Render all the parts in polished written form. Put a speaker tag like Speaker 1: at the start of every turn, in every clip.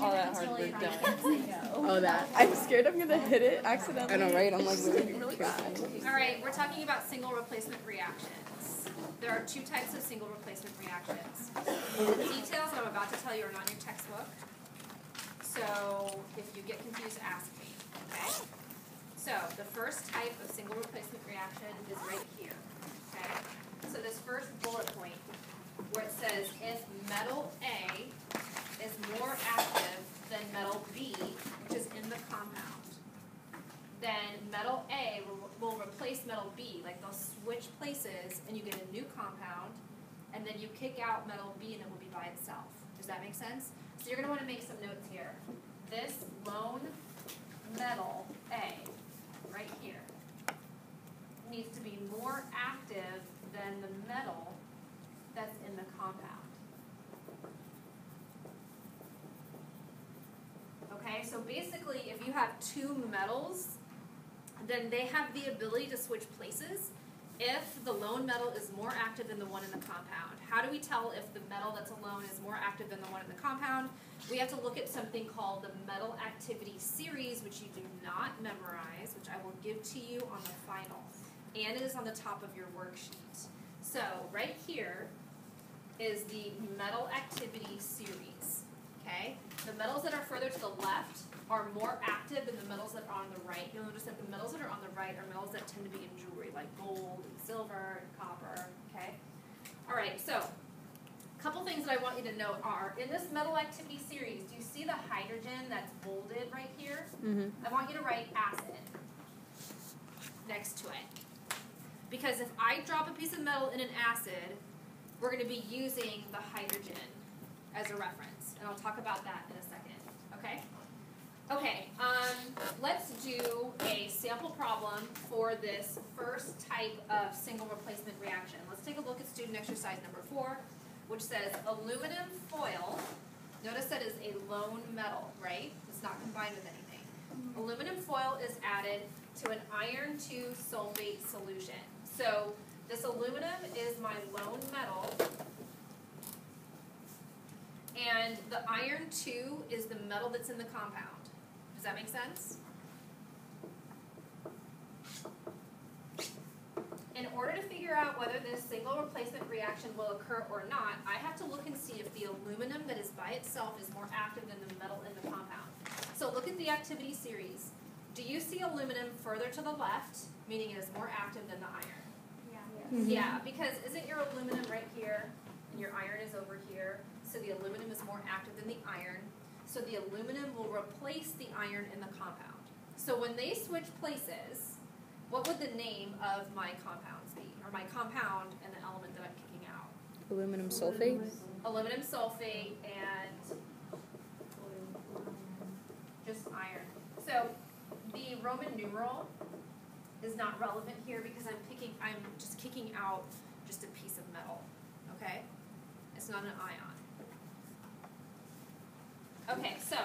Speaker 1: all that hard work done.
Speaker 2: Oh, that. I'm scared I'm going to hit it accidentally.
Speaker 1: I know, right? I'm like really
Speaker 2: careful.
Speaker 3: All right, we're talking about single replacement reactions. There are two types of single replacement reactions. The details I'm about to tell you are not in your textbook. So if you get confused, ask me, okay? So the first type of single replacement reaction is right here, okay? So this first bullet point where it says if metal A is more active than metal B, which is in the compound, then metal A will replace metal B, like they'll switch places and you get a new compound, and then you kick out metal B and it will be by itself. Does that make sense? So you're going to want to make some notes here. This lone metal A, right here, needs to be more active than the metal that's in the compound. Okay, so basically if you have two metals, then they have the ability to switch places if the lone metal is more active than the one in the compound. How do we tell if the metal that's alone is more active than the one in the compound? We have to look at something called the metal activity series, which you do not memorize, which I will give to you on the final. And it is on the top of your worksheet. So right here is the metal activity series. Okay? The metals that are further to the left are more active than the metals that are on the right. You'll notice that the metals that are on the right are metals that tend to be in jewelry, like gold and silver and copper. Okay? All right, so a couple things that I want you to note are, in this metal activity series, do you see the hydrogen that's bolded right here? Mm-hmm. I want you to write acid next to it. Because if I drop a piece of metal in an acid, we're going to be using the hydrogen as a reference. And I'll talk about that in a second. Okay? Okay, let's do a sample problem for this first type of single replacement reaction. Let's take a look at student exercise number 4, which says aluminum foil. Notice that is a lone metal, right? It's not combined with anything. Aluminum foil is added to an iron 2 sulfate solution. So this aluminum is my lone metal, and the iron 2 is the metal that's in the compound. Does that make sense? In order to figure out whether this single replacement reaction will occur or not, I have to look and see if the aluminum that is by itself is more active than the metal in the compound. So look at the activity series. Do you see aluminum further to the left, meaning it is more active than the iron?
Speaker 4: Yeah.
Speaker 3: Mm-hmm. Yeah, because isn't your aluminum right here, and your iron is over here, so the aluminum is more active than the iron. So the aluminum will replace the iron in the compound. So when they switch places, what would the name of my compounds be? Or my compound and the element that I'm kicking out?
Speaker 1: Aluminum sulfate?
Speaker 3: Aluminum sulfate and just iron. So the Roman numeral is not relevant here because I'm just kicking out just a piece of metal. Okay? It's not an ion. Okay, so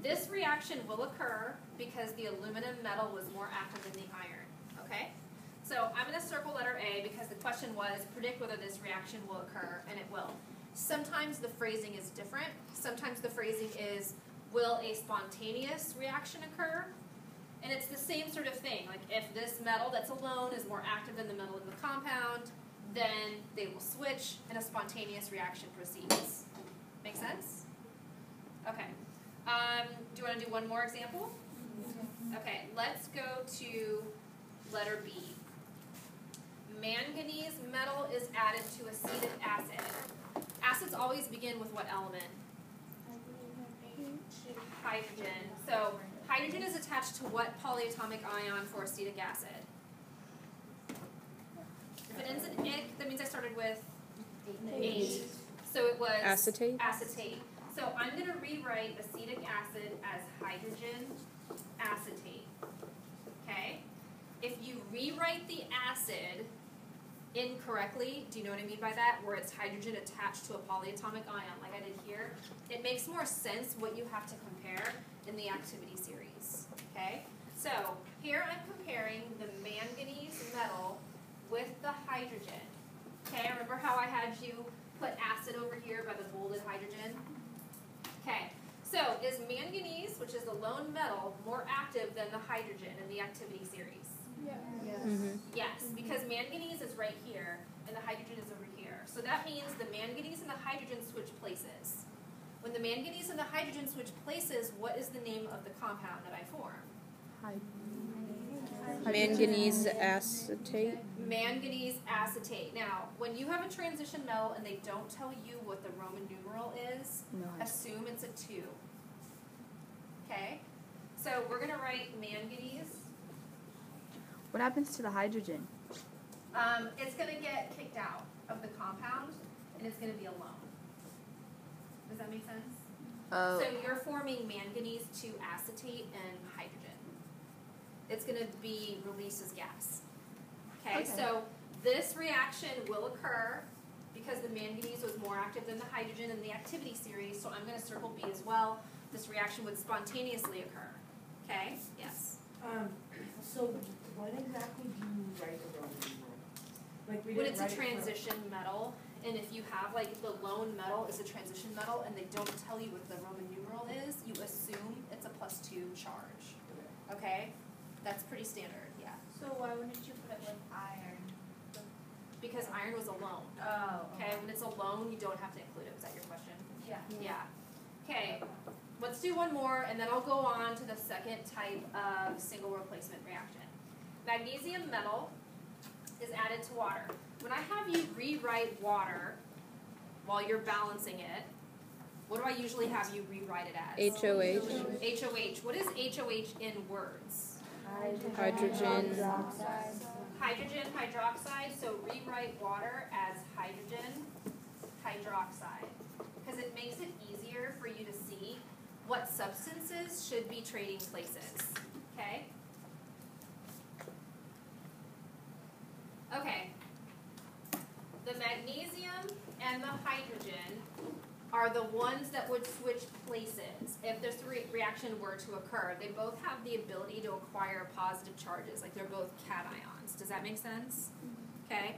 Speaker 3: this reaction will occur because the aluminum metal was more active than the iron, okay? So I'm going to circle letter A because the question was, predict whether this reaction will occur, and it will. Sometimes the phrasing is different. Sometimes the phrasing is, will a spontaneous reaction occur? And it's the same sort of thing. Like if this metal that's alone is more active than the metal in the compound, then they will switch and a spontaneous reaction proceeds. Make sense? Okay. Do you want to do one more example? Okay, let's go to letter B. Manganese metal is added to acetic acid. Acids always begin with what element? Hydrogen. So hydrogen is attached to what polyatomic ion for acetic acid? If it ends in ic, that means I started with 8. So it was
Speaker 1: acetate.
Speaker 3: Acetate. So I'm going to rewrite acetic acid as hydrogen acetate. Okay? If you rewrite the acid incorrectly, do you know what I mean by that? Where it's hydrogen attached to a polyatomic ion, like I did here, it makes more sense what you have to compare in the activity series. Okay? So here I'm comparing the manganese metal with the hydrogen. Okay, remember how I had you put acid over here by the bolded hydrogen? Okay, is manganese, which is the lone metal, more active than the hydrogen in the activity series? Yes, because manganese is right here, and the hydrogen is over here. So that means the manganese and the hydrogen switch places. When the manganese and the hydrogen switch places, what is the name of the compound that I form?
Speaker 1: Manganese acetate.
Speaker 3: Manganese acetate. Now, when you have a transition metal and they don't tell you what the Roman numeral is, assume it's a 2. Okay? So we're going to write manganese.
Speaker 2: What happens to the hydrogen?
Speaker 3: It's going to get kicked out of the compound, and it's going to be alone. Does that make sense?
Speaker 2: Oh.
Speaker 3: So you're forming manganese to acetate and hydrogen. It's going to be released as gas. Okay, so this reaction will occur because the manganese was more active than the hydrogen in the activity series, so I'm going to circle B as well. This reaction would spontaneously occur. Okay? Yes?
Speaker 4: So what exactly do you write the Roman numeral? Like we
Speaker 3: When
Speaker 4: didn't
Speaker 3: it's a
Speaker 4: write it
Speaker 3: transition metal, and if you have, like, the lone metal is a transition metal, and they don't tell you what the Roman numeral is, you assume it's a +2 charge. Okay? That's pretty standard, yeah.
Speaker 5: So why wouldn't you put it with iron?
Speaker 3: Because iron was alone.
Speaker 5: Oh.
Speaker 3: Okay, when it's alone, you don't have to include it. Is that your question?
Speaker 5: Yeah.
Speaker 3: Yeah. Okay, let's do one more, and then I'll go on to the second type of single replacement reaction. Magnesium metal is added to water. When I have you rewrite water while you're balancing it, what do I usually have you rewrite it as?
Speaker 1: HOH.
Speaker 3: HOH. What is HOH in words?
Speaker 1: Hydrogen.
Speaker 3: Hydrogen hydroxide, so rewrite water as hydrogen hydroxide, because it makes it easier for you to see what substances should be trading places, okay? Okay, the magnesium and the hydrogen are the ones that would switch places if this reaction were to occur. They both have the ability to acquire positive charges, like they're both cations. Does that make sense? Okay.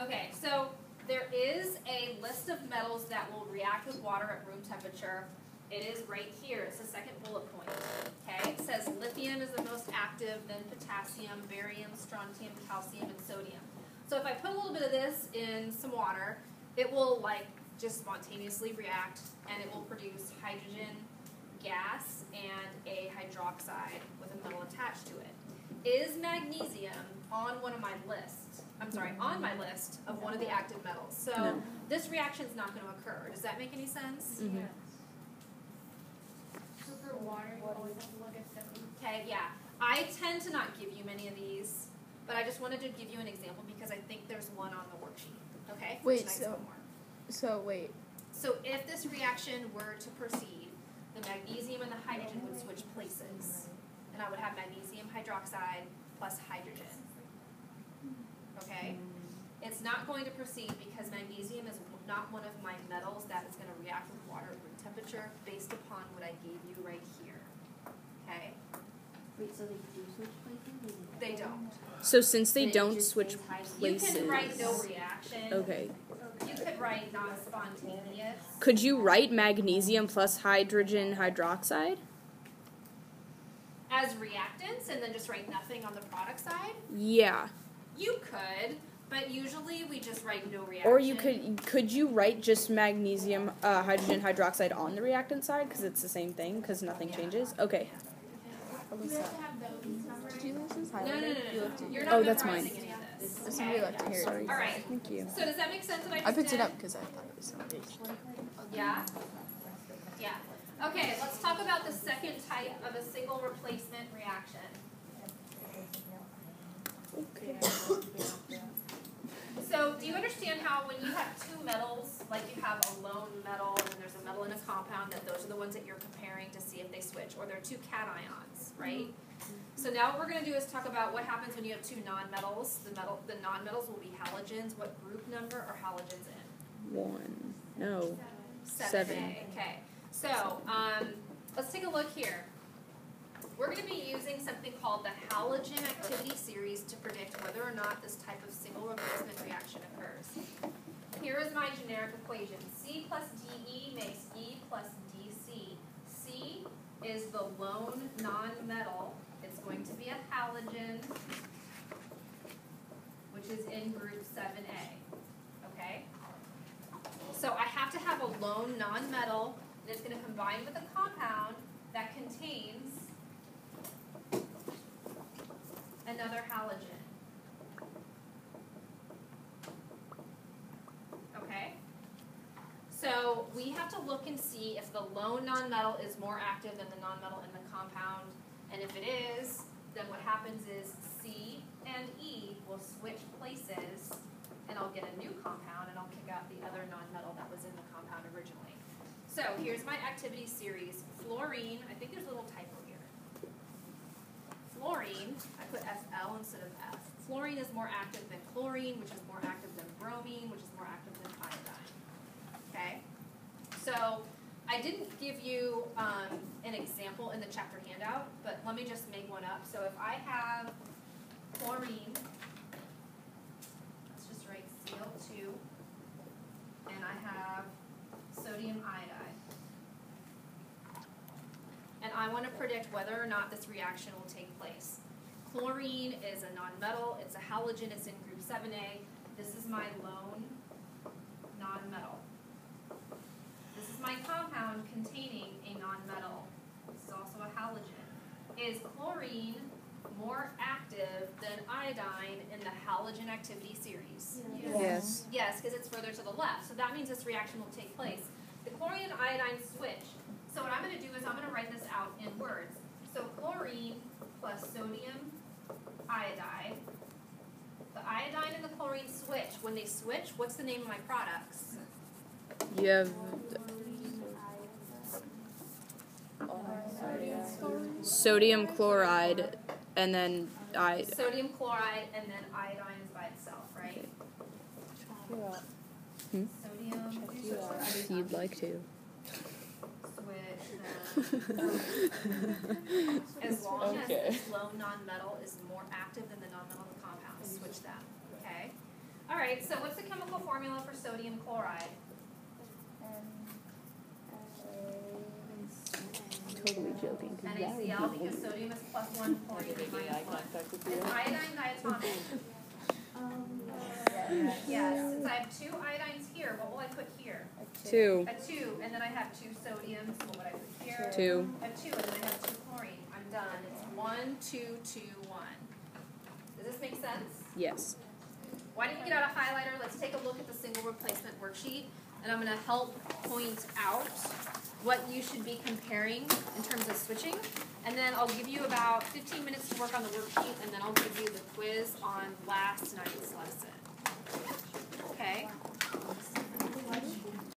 Speaker 3: Okay, so there is a list of metals that will react with water at room temperature. It is right here. It's the second bullet point. Okay, it says lithium is the most active, then potassium, barium, strontium, calcium, and sodium. So if I put a little bit of this in some water, it will, like, just spontaneously react, and it will produce hydrogen gas and a hydroxide with a metal attached to it. Is magnesium on one of my lists? I'm sorry, on my list of one of the active metals. So this reaction is not going to occur. Does that make any sense?
Speaker 1: Mm-hmm.
Speaker 5: So for water, you always have to look at them.
Speaker 3: Okay, yeah. I tend to not give you many of these, but I just wanted to give you an example because I think there's one on the worksheet. Okay? For
Speaker 2: Wait,
Speaker 3: tonight's homework.
Speaker 2: So
Speaker 3: So if this reaction were to proceed, the magnesium and the hydrogen would switch places. And I would have magnesium hydroxide plus hydrogen. Okay? It's not going to proceed because magnesium is not one of my metals that is going to react with water at room temperature based upon what I gave you right here. Okay?
Speaker 6: Wait, so they do switch places?
Speaker 3: They don't.
Speaker 1: So since they
Speaker 6: It
Speaker 1: don't
Speaker 6: just
Speaker 1: switch
Speaker 6: stays high.
Speaker 3: You
Speaker 1: places.
Speaker 3: can write no reaction.
Speaker 1: Okay.
Speaker 3: You could write non-spontaneous.
Speaker 1: Could you write magnesium plus hydrogen hydroxide?
Speaker 3: As reactants and then just write nothing on the product side?
Speaker 1: Yeah.
Speaker 3: You could, but usually we just write no reaction.
Speaker 1: Or you could you write just magnesium hydrogen hydroxide on the reactant side because it's the same thing because nothing changes? Okay.
Speaker 5: You have to have those numbers.
Speaker 2: do you lose this
Speaker 3: No.
Speaker 2: highlighter?
Speaker 3: You're not
Speaker 1: Oh, that's
Speaker 3: memorizing
Speaker 1: mine.
Speaker 3: any of this.
Speaker 2: This
Speaker 3: Okay?
Speaker 2: would be like to hear it.
Speaker 1: Sorry.
Speaker 3: All right.
Speaker 1: Thank you.
Speaker 3: So does that make sense that I just
Speaker 2: I picked
Speaker 3: did?
Speaker 2: it up because I thought it was something.
Speaker 3: Yeah? Yeah. Okay, let's talk about the second type of a single replacement reaction. So do you understand how when you have two metals, like you have a lone metal and there's a metal in a compound, that those are the ones that you're comparing to see if they switch, or they're two cations, right? So now what we're going to do is talk about what happens when you have two nonmetals. The nonmetals will be halogens. What group number are halogens in?
Speaker 1: 1. No.
Speaker 3: 7A. Okay. So let's take a look here. We're going to be using something called the halogen activity series to predict whether or not this type of single replacement reaction occurs. Here is my generic equation. C plus DE makes E plus DC. C is the lone non-metal. It's going to be a halogen, which is in group 7A, okay? So I have to have a lone non-metal that's going to combine with a compound that contains another halogen. Okay? So we have to look and see if the lone nonmetal is more active than the nonmetal in the compound. And if it is, then what happens is C and E will switch places, and I'll get a new compound, and I'll kick out the other nonmetal that was in the compound originally. So here's my activity series. Fluorine, I think there's a little typo here. Fluorine, I put Fl instead of F. Fluorine is more active than chlorine, which is more active than bromine, which is more active than iodine. Okay? So I didn't give you an example in the chapter handout, but let me just make one up. So if I have chlorine, let's just write Cl2, and I have sodium iodide. And I want to predict whether or not this reaction will take place. Chlorine is a nonmetal, it's a halogen, it's in group 7A. This is my lone nonmetal. This is my compound containing a nonmetal. This is also a halogen. Is chlorine more active than iodine in the halogen activity series?
Speaker 1: Yes.
Speaker 3: Yes, because it's further to the left. So that means this reaction will take place. The chlorine and iodine switch. So what I'm going to do is I'm going to write this out in words. So chlorine plus sodium iodide. The iodine and the chlorine switch. When they switch, what's the name of my products?
Speaker 1: You have sodium chloride, and then
Speaker 3: Sodium chloride, and then iodine is by itself, right? Sodium
Speaker 1: if you'd like to.
Speaker 3: switch them. As long as this low nonmetal is more active than the nonmetal in the compound, switch them. Okay? Alright, so what's the chemical formula for sodium chloride?
Speaker 1: Totally joking.
Speaker 3: NaCl, because sodium is +1, chlorine is -1. Is iodine diatomic? Yes. Since I have two iodines here, what will I put here?
Speaker 1: 2.
Speaker 3: A 2, and then I have 2 sodiums. What would I put here?
Speaker 1: 2.
Speaker 3: A 2, and then I have 2 chlorine. I'm done. It's 1, 2, 2, 1. Does this make sense?
Speaker 1: Yes.
Speaker 3: Why don't you get out a highlighter? Let's take a look at the single replacement worksheet, and I'm going to help point out what you should be comparing in terms of switching. And then I'll give you about 15 minutes to work on the worksheet, and then I'll give you the quiz on last night's lesson.